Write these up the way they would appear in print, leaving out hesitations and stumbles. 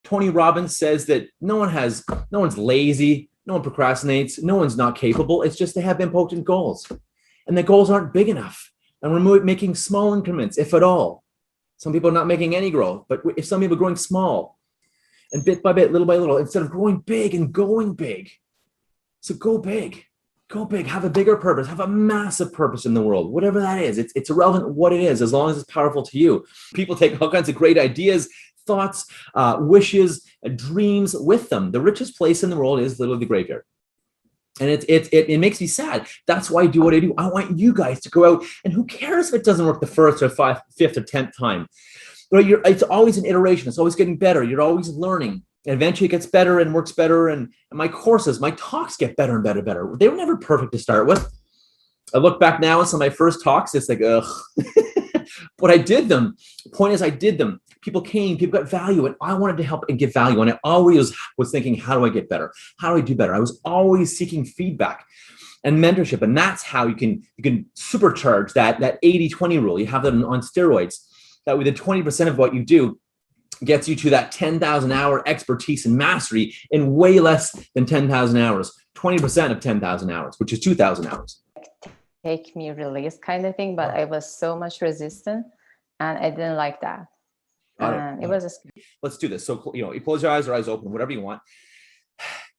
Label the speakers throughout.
Speaker 1: Tony Robbins says that no one's lazy, no one procrastinates, no one's not capable. It's just they have impotent goals, and the goals aren't big enough. And we're making small increments, if at all. Some people are not making any growth, but if some people are growing small and bit by bit, little by little, instead of growing big and going big. So go big, have a bigger purpose, have a massive purpose in the world, whatever that is. It's irrelevant what it is, as long as it's powerful to you. People take all kinds of great ideas, thoughts, wishes, dreams with them. The richest place in the world is literally the graveyard. And it makes me sad. That's why I do what I do. I want you guys to go out, and who cares if it doesn't work the first or fifth or 10th time? But it's always an iteration. It's always getting better. You're always learning. And eventually it gets better and works better. And my courses, my talks get better and better and better. They were never perfect to start with. I look back now at some of my first talks. It's like, ugh. But I did them. The point is, I did them. People came, people got value, and I wanted to help and give value. And I always was thinking, how do I get better? How do I do better? I was always seeking feedback and mentorship. And that's how you can supercharge that 80-20 rule. You have that on steroids. That with the 20% of what you do gets you to that 10,000 hour expertise and mastery in way less than 10,000 hours, 20% of 10,000 hours, which is 2,000 hours.
Speaker 2: Take me release kind of thing, but I was so much resistant and I didn't like that. It was
Speaker 1: Let's do this. So, you close your eyes or eyes open, whatever you want.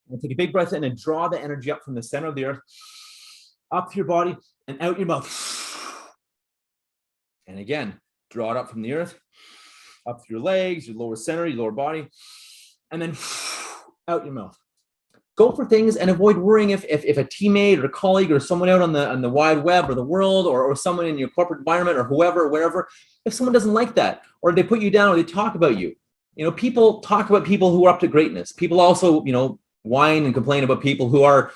Speaker 1: And take a big breath in and draw the energy up from the center of the earth, up to your body and out your mouth. And again, draw it up from the earth, up through your legs, your lower center, your lower body, and then out your mouth. Go for things and avoid worrying if a teammate or a colleague or someone out on the wide web or the world or someone in your corporate environment or whoever, wherever, if someone doesn't like that or they put you down or they talk about you. People talk about people who are up to greatness. People also, whine and complain about people who are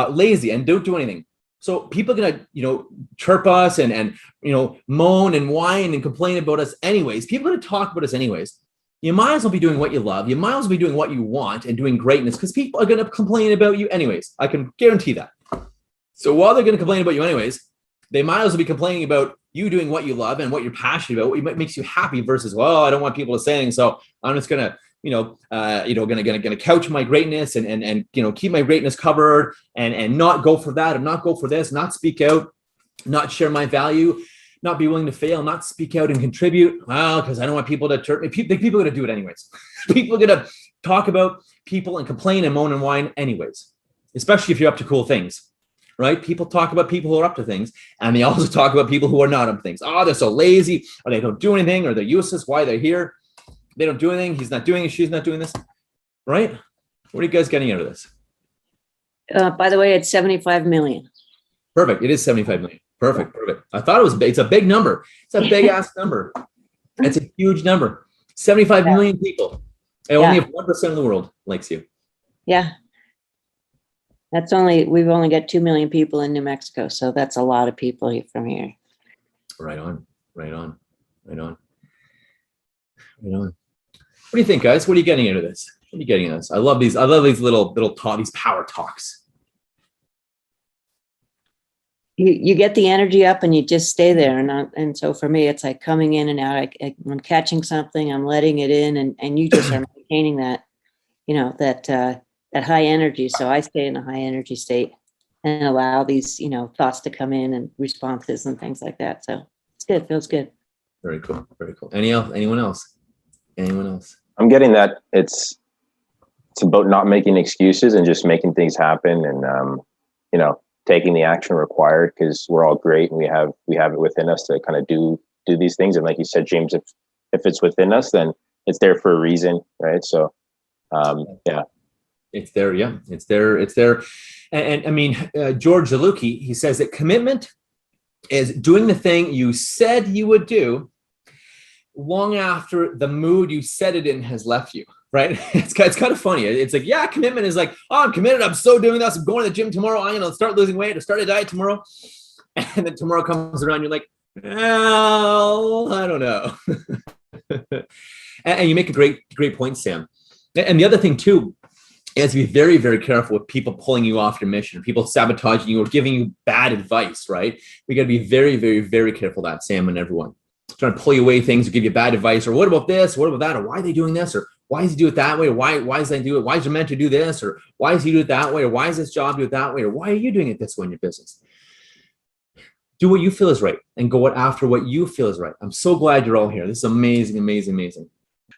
Speaker 1: lazy and don't do anything. So people are gonna, chirp us and moan and whine and complain about us anyways. People are gonna talk about us anyways. You might as well be doing what you love. You might as well be doing what you want and doing greatness, because people are going to complain about you anyways. I can guarantee that. So while they're going to complain about you anyways, they might as well be complaining about you doing what you love and what you're passionate about, what makes you happy, versus, well, I don't want people to say anything, so I'm just going to, gonna couch my greatness and keep my greatness covered and not go for that and not go for this, not speak out, not share my value, not be willing to fail, not speak out and contribute. Well, because I don't want people to turn me. People are going to do it anyways. People are going to talk about people and complain and moan and whine anyways, especially if you're up to cool things, right? People talk about people who are up to things, and they also talk about people who are not up to things. Oh, they're so lazy, or they don't do anything, or they're useless. Why they're here? They don't do anything. He's not doing it. She's not doing this, right? What are you guys getting out of this?
Speaker 3: By the way, it's 75 million.
Speaker 1: Perfect. It is 75 million. Perfect. I thought it was big. It's a big number. It's a big ass number. It's a huge number. 75 million people. And only if 1% of the world likes you.
Speaker 3: Yeah. We've only got 2 million people in New Mexico. So that's a lot of people from here.
Speaker 1: Right on. What do you think, guys? What are you getting out of this? What are you getting out of this? I love these little these power talks.
Speaker 3: You get the energy up and you just stay there. And so for me, it's like coming in and out. I'm catching something, I'm letting it in, and you just are maintaining that, that high energy. So I stay in a high energy state and allow these, thoughts to come in and responses and things like that. So it's good. Feels good.
Speaker 1: Very cool. Anyone else?
Speaker 4: I'm getting that it's about not making excuses and just making things happen and, taking the action required, because we're all great and we have it within us to kind of do these things. And like you said, James, if it's within us, then it's there for a reason, right? So
Speaker 1: it's there. Yeah, it's there. And I mean, George Zaluki, he says that commitment is doing the thing you said you would do long after the mood you said it in has left you. Right? It's kind of funny. It's like, yeah, commitment is like, oh, I'm committed. I'm so doing this. I'm going to the gym tomorrow. I'm going to start losing weight or start a diet tomorrow. And then tomorrow comes around. You're like, well, I don't know. And you make a great point, Sam. And the other thing too, is to be very, very careful with people pulling you off your mission, people sabotaging you or giving you bad advice, right? We got to be very, very, very careful of that, Sam, and everyone. Trying to pull you away things or give you bad advice, or what about this, what about that, or why are they doing this, or why does he do it that way? Or why does he do it? Why is he meant to do this? Or why does he do it that way? Or why is this job do it that way? Or why are you doing it this way in your business? Do what you feel is right and go after what you feel is right. I'm so glad you're all here. This is amazing, amazing, amazing.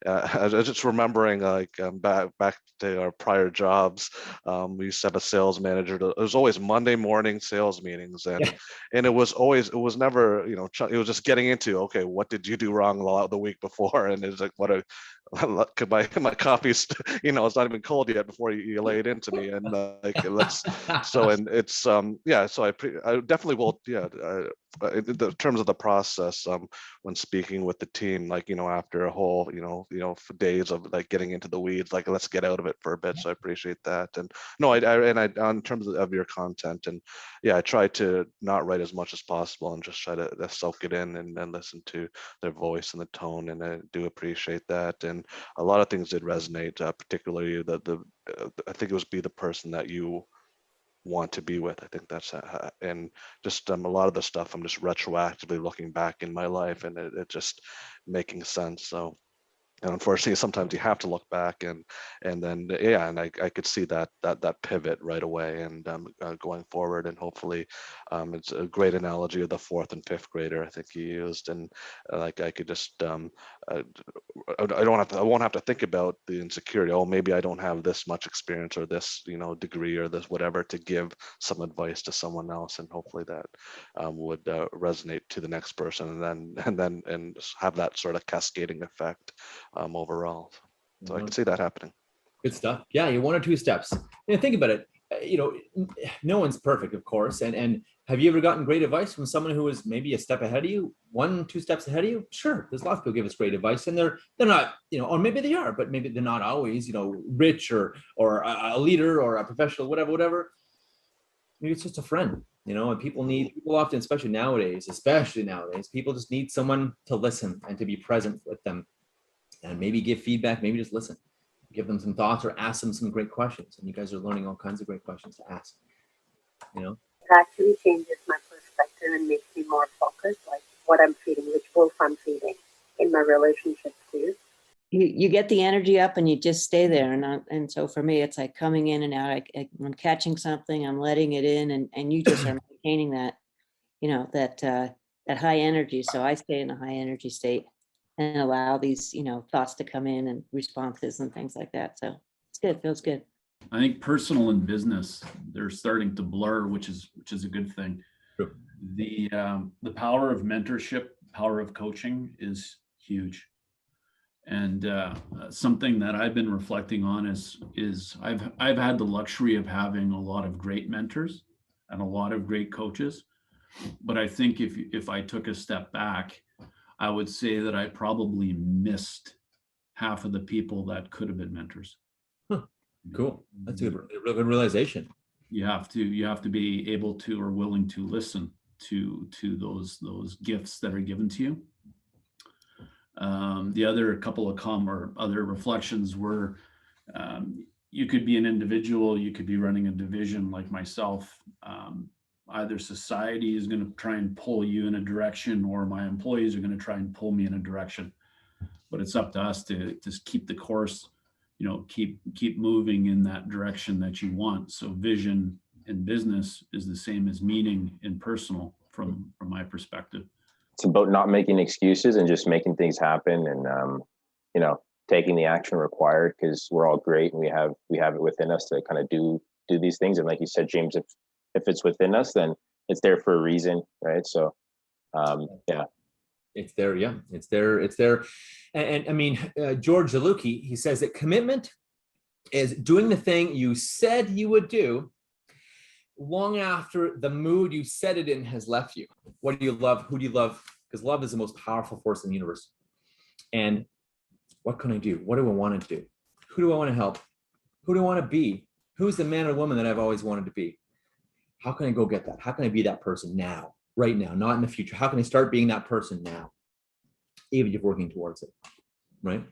Speaker 5: I was just remembering back to our prior jobs, we used to have a sales manager. It was always Monday morning sales meetings, and it was never, it was just getting into, okay, what did you do wrong the week before? And it's like, could my coffee's, it's not even cold yet before you lay it into me, and and it's so I definitely will, in the terms of the process, when speaking with the team, after a whole, for days of getting into the weeds, let's get out of it for a bit. So I appreciate that. And no, I in terms of your content, and I try to not write as much as possible and just try to soak it in and listen to their voice and the tone. And I do appreciate that. And a lot of things did resonate, particularly I think it was be the person that you want to be with. I think that's and just a lot of the stuff I'm just retroactively looking back in my life, and it just making sense. So, and unfortunately, sometimes you have to look back and then and I could see that pivot right away, and going forward, and hopefully it's a great analogy of the 4th and 5th grader I think you used, and I could just I won't have to think about the insecurity. Oh, maybe I don't have this much experience or this degree or this whatever to give some advice to someone else, and hopefully that would resonate to the next person, and have that sort of cascading effect overall. So I can see that happening.
Speaker 1: Good stuff. Yeah, you're 1 or 2 steps. Think about it. No one's perfect, of course. And have you ever gotten great advice from someone who is maybe a step ahead of you, 1, 2 steps ahead of you? Sure, there's lots of people give us great advice, and they're not, or maybe they are, but maybe they're not always, rich or a leader or a professional, whatever. Maybe it's just a friend, and people often, especially nowadays, people just need someone to listen and to be present with them, and maybe give feedback, maybe just listen, give them some thoughts, or ask them some great questions. And you guys are learning all kinds of great questions to ask.
Speaker 6: It actually changes my perspective and makes me more focused, like what I'm feeding, which wolf I'm feeding in my relationships too.
Speaker 3: You get the energy up and you just stay there. And so for me, it's like coming in and out. I'm catching something, I'm letting it in, and you just are maintaining that, that high energy. So I stay in a high energy state and allow these, thoughts to come in and responses and things like that. So it's good, feels good.
Speaker 7: I think personal and business, they're starting to blur, which is a good thing.
Speaker 1: Sure.
Speaker 7: The power of mentorship, power of coaching is huge. And something that I've been reflecting on is I've had the luxury of having a lot of great mentors and a lot of great coaches. But I think if I took a step back, I would say that I probably missed half of the people that could have been mentors.
Speaker 1: Huh. Cool. That's a real good realization.
Speaker 7: You have to be able to or willing to listen to those gifts that are given to you. The other couple of other reflections were, you could be an individual, you could be running a division like myself. Either society is going to try and pull you in a direction, or my employees are going to try and pull me in a direction. But it's up to us to just keep the course, keep moving in that direction that you want. So vision in business is the same as meaning in personal, from my perspective.
Speaker 4: It's about not making excuses and just making things happen, and taking the action required, because we're all great and we have it within us to kind of do these things. And like you said, James, if it's within us, then it's there for a reason, right? So
Speaker 1: it's there. Yeah, it's there. And I mean, George Zaluki, he says that commitment is doing the thing you said you would do long after the mood you said it in has left you. What do you love? Who do you love? Because love is the most powerful force in the universe. And what can I do? What do I want to do? Who do I want to help? Who do I want to be? Who's the man or woman that I've always wanted to be? How can I go get that? How can I be that person now, right now, not in the future? How can I start being that person now, even if you're working towards it, right?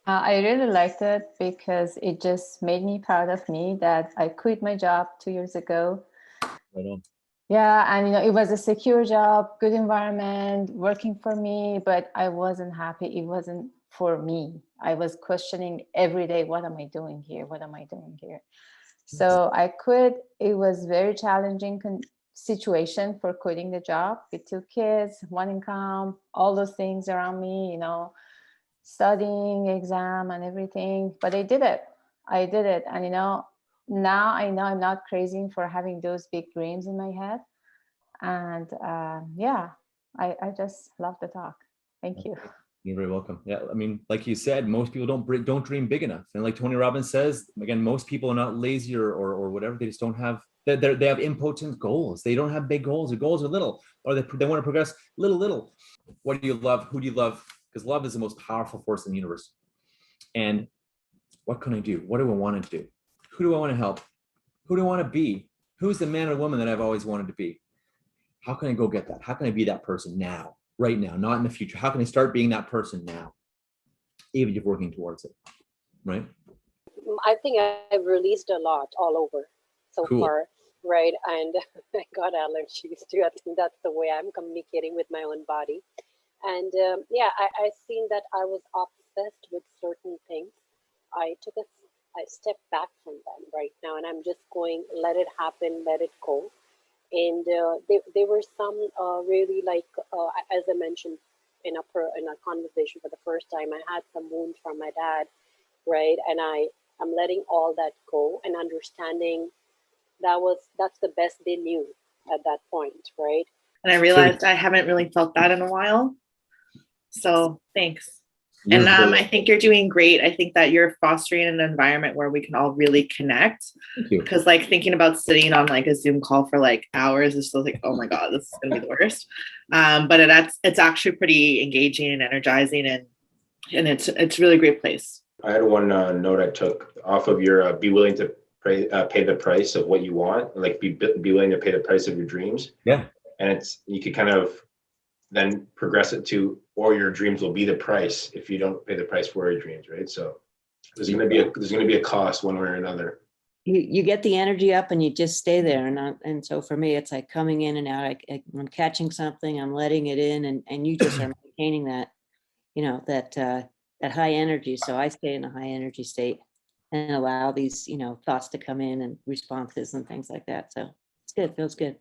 Speaker 2: I really liked it because it just made me proud of me that I quit my job 2 years ago.
Speaker 1: Right on.
Speaker 2: Yeah, and it was a secure job, good environment, working for me, but I wasn't happy. It wasn't for me. I was questioning every day, what am I doing here? What am I doing here? So I quit. It was very challenging situation for quitting the job with 2 kids, 1 income, all those things around me, you know, studying, exam and everything. But I did it. I did it. And, you know, now I know I'm not crazy for having those big dreams in my head. And yeah, I just love the talk. Thank you.
Speaker 1: You're very welcome. Yeah, I mean, like you said, most people don't dream big enough. And like Tony Robbins says, again, most people are not lazy or whatever. They just don't have, they have impotent goals. They don't have big goals. Their goals are little, or they want to progress little. What do you love? Who do you love? Because love is the most powerful force in the universe. And what can I do? What do I want to do? Who do I want to help? Who do I want to be? Who's the man or woman that I've always wanted to be? How can I go get that? How can I be that person now? Right now, not in the future. How can I start being that person now, even if you're working towards it, right?
Speaker 6: I think I've released a lot all over so far, right? And I got allergies too. I think that's the way I'm communicating with my own body. And yeah, I seen that I was obsessed with certain things. I stepped back from them right now, and I'm just going, let it happen, let it go. And there were some really like, as I mentioned in a conversation for the first time, I had some wounds from my dad, right? And I'm letting all that go and understanding that's the best they knew at that point, right?
Speaker 8: And I realized I haven't really felt that in a while. So thanks. And I think you're doing great. I think that you're fostering an environment where we can all really connect. Because like thinking about sitting on like a Zoom call for like hours is still like, oh my God, this is gonna be the worst. But it's actually pretty engaging and energizing, and it's a really great place.
Speaker 4: I had one note I took off of your be willing to pay the price of what you want, like be willing to pay the price of your dreams.
Speaker 1: Yeah.
Speaker 4: And you could kind of then progress it to, or your dreams will be the price if you don't pay the price for your dreams, right? So there's going to be a cost one way or another.
Speaker 3: You get the energy up and you just stay there. And so for me, it's like coming in and out. I'm catching something, I'm letting it in, and you just are maintaining that, you know, that high energy. So I stay in a high energy state and allow these, you know, thoughts to come in and responses and things like that. So it's good. Feels good.